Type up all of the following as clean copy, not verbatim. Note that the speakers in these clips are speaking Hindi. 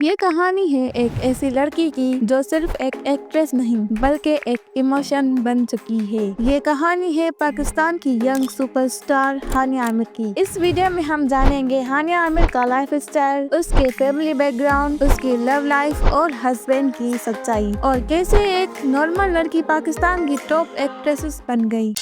ये कहानी है एक ऐसी लड़की की जो सिर्फ एक एक्ट्रेस नहीं बल्कि एक इमोशन बन चुकी है। ये कहानी है पाकिस्तान की यंग सुपरस्टार हानिया आमिर की। इस वीडियो में हम जानेंगे हानिया आमिर का लाइफ स्टाइल, उसके फैमिली बैकग्राउंड, उसकी लव लाइफ और हस्बैंड की सच्चाई और कैसे एक नॉर्मल लड़की पाकिस्तान की टॉप एक्ट्रेस बन गई।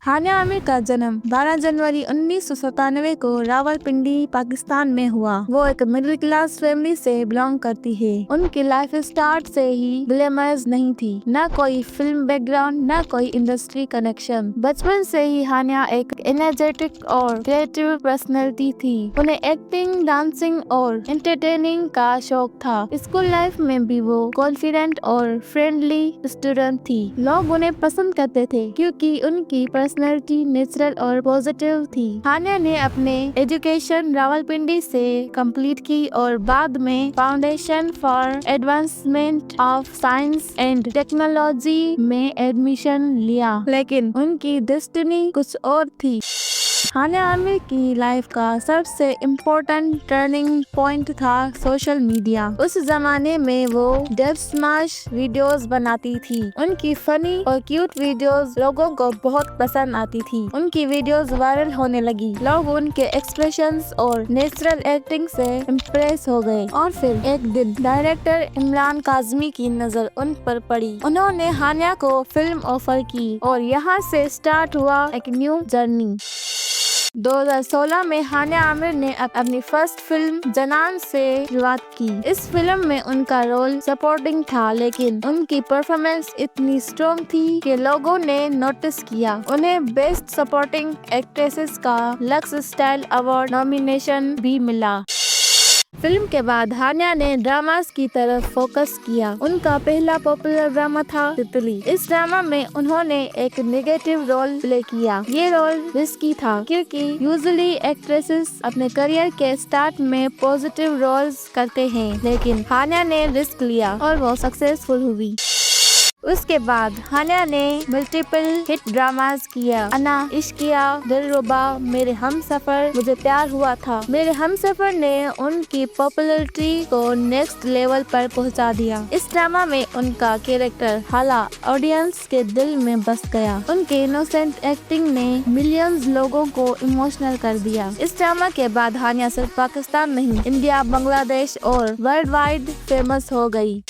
हानिया आमिर का जन्म 12 जनवरी 1997 को रावलपिंडी पाकिस्तान में हुआ। वो एक मिडिल क्लास फैमिली से बिलोंग करती है। उनकी लाइफ स्टार्ट से ही ग्लैमरस नहीं थी, न कोई फिल्म बैकग्राउंड, न कोई इंडस्ट्री कनेक्शन। बचपन से ही हानिया एक एनर्जेटिक और क्रिएटिव पर्सनैलिटी थी। उन्हें एक्टिंग, डांसिंग और एंटरटेनिंग का शौक था। स्कूल लाइफ में भी वो कॉन्फिडेंट और फ्रेंडली स्टूडेंट थी। लोग उन्हें पसंद करते थे क्योंकि उनकी पर्सनैलिटी नेचुरल और पॉजिटिव थी। हानिया ने अपने एजुकेशन रावलपिंडी से कंप्लीट की और बाद में foundation for advancement of science and technology में एडमिशन लिया, लेकिन उनकी डेस्टिनी कुछ और थी। हानिया आमिर की लाइफ का सबसे इम्पोर्टेंट टर्निंग पॉइंट था सोशल मीडिया। उस जमाने में वो डब स्मैश वीडियोस बनाती थी। उनकी फनी और क्यूट वीडियोस लोगों को बहुत पसंद आती थी। उनकी वीडियोस वायरल होने लगी। लोग उनके एक्सप्रेशंस और नेचुरल एक्टिंग से इम्प्रेस हो गए। और फिर एक दिन डायरेक्टर इमरान काज़मी की नजर उन पर पड़ी। उन्होंने हानिया को फिल्म ऑफर की और यहाँ से स्टार्ट हुआ एक न्यू जर्नी। 2016 में हानिया आमिर ने अपनी फर्स्ट फिल्म जनान से शुरुआत की। इस फिल्म में उनका रोल सपोर्टिंग था, लेकिन उनकी परफॉर्मेंस इतनी स्ट्रॉन्ग थी कि लोगों ने नोटिस किया। उन्हें बेस्ट सपोर्टिंग एक्ट्रेसेस का लक्स स्टाइल अवार्ड नॉमिनेशन भी मिला। फिल्म के बाद हानिया ने ड्रामास की तरफ फोकस किया। उनका पहला पॉपुलर ड्रामा था तितली। इस ड्रामा में उन्होंने एक नेगेटिव रोल प्ले किया। ये रोल रिस्की था क्योंकि यूजुअली एक्ट्रेसेस अपने करियर के स्टार्ट में पॉजिटिव रोल्स करते हैं, लेकिन हानिया ने रिस्क लिया और वो सक्सेसफुल हुई। उसके बाद हानिया ने मल्टीपल हिट ड्रामास किया। अना, इश्किया, दिलरुबा, मेरे हमसफर, मुझे प्यार हुआ था। मेरे हमसफर ने उनकी पॉपुलैरिटी को नेक्स्ट लेवल पर पहुंचा दिया। इस ड्रामा में उनका कैरेक्टर हाला ऑडियंस के दिल में बस गया। उनके इनोसेंट एक्टिंग ने मिलियंस लोगों को इमोशनल कर दिया। इस ड्रामा के बाद हानिया सिर्फ पाकिस्तान नहीं, इंडिया, बांग्लादेश और वर्ल्ड वाइड फेमस हो गई।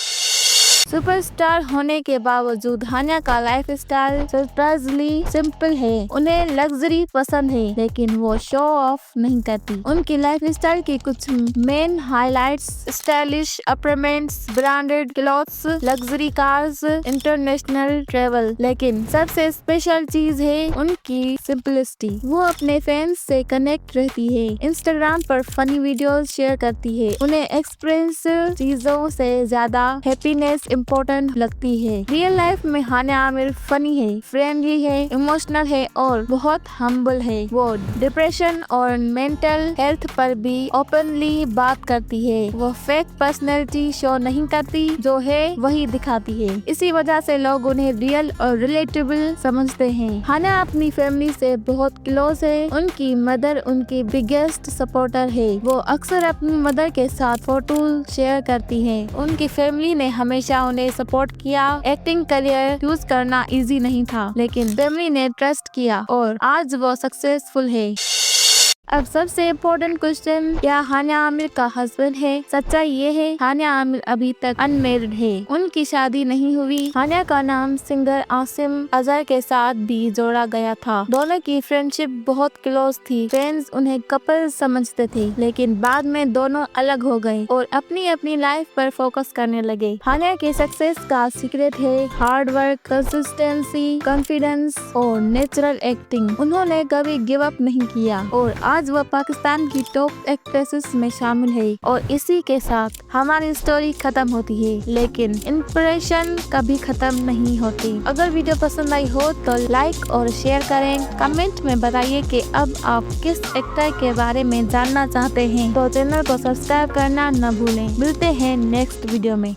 सुपरस्टार होने के बावजूद हानिया का लाइफ स्टाइल सरप्राइजली सिंपल है। उन्हें लग्जरी पसंद है, लेकिन वो शो ऑफ नहीं करती। उनकी लाइफ स्टाइल की कुछ main highlights: stylish apartments, branded clothes, luxury cars, international travel. लेकिन सबसे स्पेशल चीज है उनकी सिंपलिसिटी। वो अपने फैंस से कनेक्ट रहती है, इंस्टाग्राम पर फनी वीडियोस शेयर करती है। उन्हें एक्सपेंसिव चीजों से ज्यादा हैप्पीनेस इम्पोर्टेंट लगती है। रियल लाइफ में हानिया आमिर फनी है, फ्रेंडली है, इमोशनल है और बहुत हम्बल है। वो डिप्रेशन और मेंटल हेल्थ पर भी ओपनली बात करती है। वो फेक पर्सनैलिटी शो नहीं करती, जो है वही दिखाती है। इसी वजह से लोग उन्हें रियल और रिलेटेबल समझते हैं। हानिया अपनी फैमिली से बहुत क्लोज है। उनकी मदर उनकी बिगेस्ट सपोर्टर है। वो अक्सर अपनी मदर के साथ फोटो शेयर करती है। उनकी फैमिली ने हमेशा उन्हें सपोर्ट किया। एक्टिंग करियर चूज करना इजी नहीं था, लेकिन फैमिली ने ट्रस्ट किया और आज वो सक्सेसफुल है। अब सबसे इम्पोर्टेंट क्वेश्चन, क्या हानिया आमिर का हस्बैंड है? सच्चाई ये है, हानिया आमिर अभी तक अनमैरिड है। उनकी शादी नहीं हुई। हानिया का नाम सिंगर आसिम अजहर के साथ भी जोड़ा गया था। दोनों की फ्रेंडशिप बहुत क्लोज थी। फ्रेंड्स उन्हें कपल समझते थे, लेकिन बाद में दोनों अलग हो गए और अपनी अपनी लाइफ पर फोकस करने लगे। हानिया के सक्सेस का सीक्रेट है हार्ड वर्क, कंसिस्टेंसी, कॉन्फिडेंस और नेचुरल एक्टिंग। उन्होंने कभी गिव अप नहीं किया और आज वह पाकिस्तान की टॉप एक्ट्रेसेस में शामिल है। और इसी के साथ हमारी स्टोरी खत्म होती है, लेकिन इंस्पिरेशन कभी खत्म नहीं होती। अगर वीडियो पसंद आई हो तो लाइक और शेयर करें। कमेंट में बताइए कि अब आप किस एक्टर के बारे में जानना चाहते हैं। तो चैनल को सब्सक्राइब करना न भूलें। मिलते हैं नेक्स्ट वीडियो में।